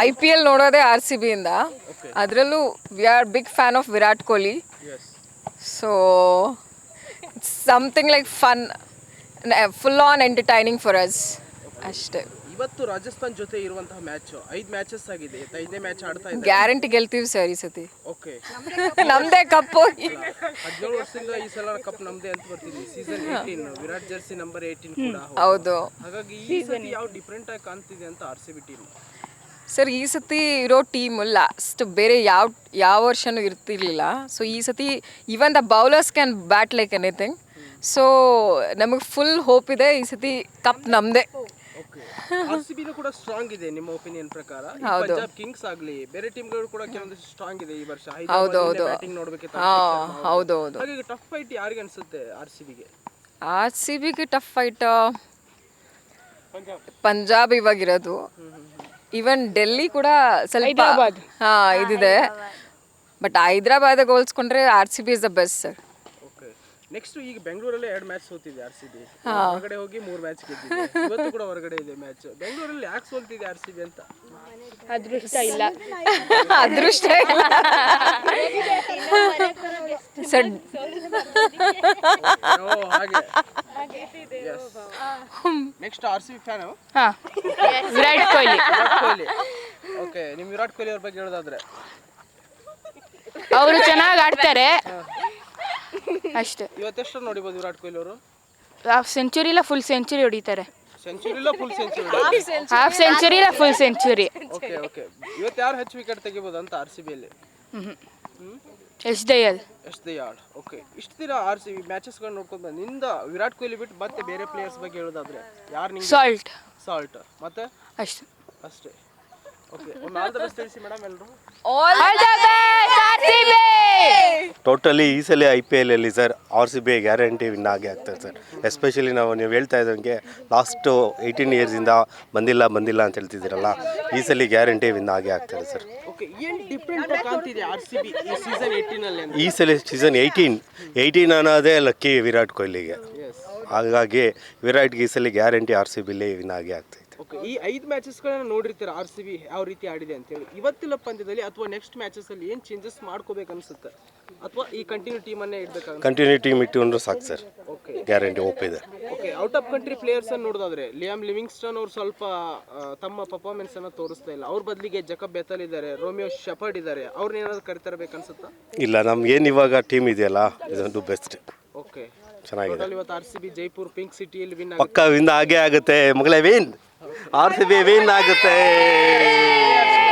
IPL ನೋಡೋದೇ RCB ಇಂದ. ಅದರಲ್ಲೂ we are big fan of Virat Kohli. So something like fun, full on entertaining for us ಅಷ್ಟೇ. ಇವತ್ತು ರಾಜಸ್ಥಾನ್ ಜೊತೆ ಇರುವಂತಹ ಮ್ಯಾಚ್ 5 ಮ್ಯಾಚಸ್ ಆಗಿದೆ. 5ನೇ ಮ್ಯಾಚ್ ಆಡ್ತಾ ಇದ್ದಾರೆ. ಗ್ಯಾರಂಟಿ ಗೆಲ್ತೀವಿ ಸರ್ ಈ ಸತಿ. ಓಕೆ, ನಮ್ದೇ ಕಪ್ಪು. 17 ವರ್ಷದಿಂದ ಈ ಸಲ ಕಪ್ ನಮ್ದೇ ಅಂತ ಬರ್ತಿದ್ವಿ. ಸೀಸನ್ 18 ವಿರಾಟ್ ಜರ್ಸಿ ನಂಬರ್ 18 ಕೂಡ ಹೌದು. ಹಾಗಾಗಿ ಈ ಸತಿ ಯಾವ ಡಿಫ್ರೆಂಟ್ ಆಗಿ ಕಾಣ್ತಿದೆ ಅಂತ RCB ಟೀಮ್. ಸರ್ ಈ ಸತಿ ಇರೋ ಟೀಮ್ ಲಾಸ್ಟ್ ಬೇರೆ ಯಾವ ವರ್ಷನೂ ಇರ್ತಿರ್ಲಿಲ್ಲ. ಸೊ ಈ ಸತಿ even the bowlers can bat like anything. So ನಮಗೆ ಫುಲ್ ಹೋಪ್ ಇದೆ ಈ ಸತಿ ಕಪ್ ನಮ್ಮದೇ. RCB ಕೂಡ ಸ್ಟ್ರಾಂಗ್ ಇದೆ ನಿಮ್ಮ ಒಪಿನಿಯನ್ ಪ್ರಕಾರ? ಪಂಜಾಬ್ ಕಿಂಗ್ಸ್ ಆಗಲಿ ಬೇರೆ ಟೀಮ್ಗಳು ಕೂಡ ಕೆಲವೊಂದಿಷ್ಟು ಸ್ಟ್ರಾಂಗ್ ಇದೆ ಈ ವರ್ಷ. ಬ್ಯಾಟಿಂಗ್ ನೋಡಬೇಕಿತ್ತು. ಹೌದು. ಹಾಗಾಗಿ ಟಫ್ ಫೈಟ್ ಯಾರಿಗೆ ಅನ್ಸುತ್ತೆ RCBಗೆ ಟಫ್ ಫೈಟ್ ಪಂಜಾಬ್ ಇವಾಗಿರೋದು. ಈವನ್ ಡೆಲ್ಲಿ ಕೂಡ ಸ್ವಲ್ಪ ಇದಿದೆ. ಬಟ್ ಹೈದರಾಬಾದಾಗ ಹೋಲಿಸ್ಕೊಂಡ್ರೆ RCB is the best sir. Next ಈಗ ಬೆಂಗಳೂರಲ್ಲಿ 2 ಮ್ಯಾಚ್ ಸೋತಿದೆ RCB. ಹೊರಗಡೆ ಹೋಗಿ 3 ಮ್ಯಾಚ್ ಗೆದ್ದಿದೆ. ಇವತ್ತು ಕೂಡ ಹೊರಗಡೆ ಇದೆ ಮ್ಯಾಚ್. ಬೆಂಗಳೂರಲ್ಲಿ ಯಾಕೆ ಸೋಲ್ತಿದೆ RCB ಅಂತ? ಅದೃಷ್ಟ ಇಲ್ಲ sir. Next RCB fan Virat Kohli. Okay, ನಿಮ್ ವಿರಾಟ್ ಕೊಹ್ಲಿ ಅವ್ರ ಬಗ್ಗೆ ಹೇಳೋದಾದ್ರೆ ಅವರು ಚೆನ್ನಾಗಿ ಆಡ್ತಾರೆ ಅಷ್ಟೇ. ಇವತ್ತೆಷ್ಟು ನೋಡಿಬೋದು ವಿರಾಟ್ ಕೊಹ್ಲಿ ಅವರು? ಹಾಫ್ ಸೆಂಚುರಿ ಇಲ್ಲ ಫುಲ್ ಸೆಂಚುರಿ ಹೊಡಿತಾರೆ. ಸೆಂಚುರಿ ಇಲ್ಲ ಫುಲ್ ಸೆಂಚುರಿ? ಹಾಫ್ ಸೆಂಚುರಿ ಇಲ್ಲ ಫುಲ್ ಸೆಂಚುರಿ. ಓಕೆ. ಇವತ್ತು ಯಾರು ಹೆಚ್ಚು ವಿಕೆಟ್ ತೆಗಿಬೋದು ಅಂತ RCB ಅಲ್ಲಿ? ಎಸ್ ದಯಾಳ್. ಓಕೆ, ಇಷ್ಟು ದಿನ RCB ಮ್ಯಾಚಸ್ ಗಳು ನೋಡ್ಕೊಂಡು ನಿಂದ ವಿರಾಟ್ ಕೊಹ್ಲಿ ಬಿಟ್ಟು ಮತ್ತೆ ಬೇರೆ ಪ್ಲೇಯರ್ಸ್ ಬಗ್ಗೆ ಹೇಳೋದಾದ್ರೆ ಯಾರು ನಿಂಗೆ? ಸಾಲ್ಟ್ ಮತ್ತೆ ಅಷ್ಟೇ. ಓಕೆ, ಆಲ್ ದ ಬೆಸ್ಟ್ ತಿಳಿಸಿ ಮೇಡಮ್ ಎಲ್ಲರೂ. All the best RCB. Totally ಈ ಸಲ IPL ಅಲ್ಲಿ ಸರ್ RCB ಗ್ಯಾರಂಟಿ ವಿನ್ ಆಗೇ ಆಗ್ತಾರೆ ಸರ್. ಎಸ್ಪೆಷಲಿ ನೀವು ಹೇಳ್ತಾ ಇದ್ದಂಗೆ ಲಾಸ್ಟ್ 18 ಇಯರ್ಸಿಂದ ಬಂದಿಲ್ಲ ಅಂತ ಹೇಳ್ತಿದ್ದೀರಲ್ಲ, ಈ ಸಲ ಗ್ಯಾರಂಟಿ ವಿನ್ ಆಗೇ ಆಗ್ತಾರೆ ಸರ್. ಓಕೆ, ಏನು ಡಿಫ್ರೆಂಟ್ ಕಾಣ್ತಿದೆ RCB ಈ ಸೀಸನ್ 18 ಅಲ್ಲಿ? ಈ ಸಲ ಸೀಸನ್ 18 ಅನ್ನೋದೇ ಲಕ್ಕಿ ವಿರಾಟ್ ಕೊಹ್ಲಿಗೆ. ಹಾಗಾಗಿ ವಿರಾಟ್ಗೆ ಈ ಸಲ ಗ್ಯಾರಂಟಿ RCBಲಿ ವಿನ್ ಆಗೇ ಆಗ್ತೈತೆ. ಓಕೆ, ಈ 5 ಮ್ಯಾಚಸ್ಗಳನ್ನ ನೋಡಿರ್ತೀರ RCB ಯಾವ ರೀತಿ ಆಡಿದೆ ಅಂತೇಳಿ. ಇವತ್ತಿನ ಪಂದ್ಯದಲ್ಲಿ ಅಥವಾ ನೆಕ್ಸ್ಟ್ ಮ್ಯಾಚಸ್ ಅಲ್ಲಿ ಏನು ಚೇಂಜಸ್ ಮಾಡ್ಕೋಬೇಕು ಅನ್ಸುತ್ತೆ, ಅಥವಾ ಈ ಕಂಟಿನ್ಯೂ ಟೀಮ್ ಅನ್ನೇ ಇಡಬೇಕಾಗುತ್ತೆ? ಕಂಟಿನ್ಯೂ ಟೀಮ್ ಇಟ್ಟುಕೊಂಡ್ರೆ ಸಾಕು ಸರ್. ಓಕೆ, ಗ್ಯಾರಂಟಿ ಒಪ್ಪಿದೆ. Okay, out of country players ಅನ್ನು ನೋಡೋದಾದ್ರೆ ಲಿಯಾಮ್ ಲಿವಿಂಗ್ಸ್ಟನ್ ಅವರು ಸ್ವಲ್ಪ ತಮ್ಮ ಪರ್ಫಾರ್ಮೆನ್ಸ್ ಅನ್ನು ತೋರಿಸ್ತಾ ಇಲ್ಲ. ಅವ್ರ ಬದಲಿಗೆ ಜಕಬ್ ಬೆಥಲ್ ಇದ್ದಾರೆ, ರೋಮಿಯೋ ಶೆಫರ್ಡ್ ಇದ್ದಾರೆ. ಅವ್ರನ್ನ ಏನಾದ್ರು ಕರಿತರಬೇಕನ್ಸುತ್ತಾ? ಇಲ್ಲ, ನಮ್ಗೇನು ಇವಾಗ ಟೀಮ್ ಇದೆಯಲ್ಲ ಇದೊಂದು ಬೆಸ್ಟ್. ಓಕೆ, ಚೆನ್ನಾಗಿದೆ. ಇವತ್ತು RCB ಜೈಪುರ್ ಪಿಂಕ್ ಸಿಟಿಯಲ್ಲಿ ಪಕ್ಕ ವಿನ್ ಆಗೇ ಆಗುತ್ತೆ ಮಗಳೇ. RCB ವಿನ್ ಆಗುತ್ತೆ.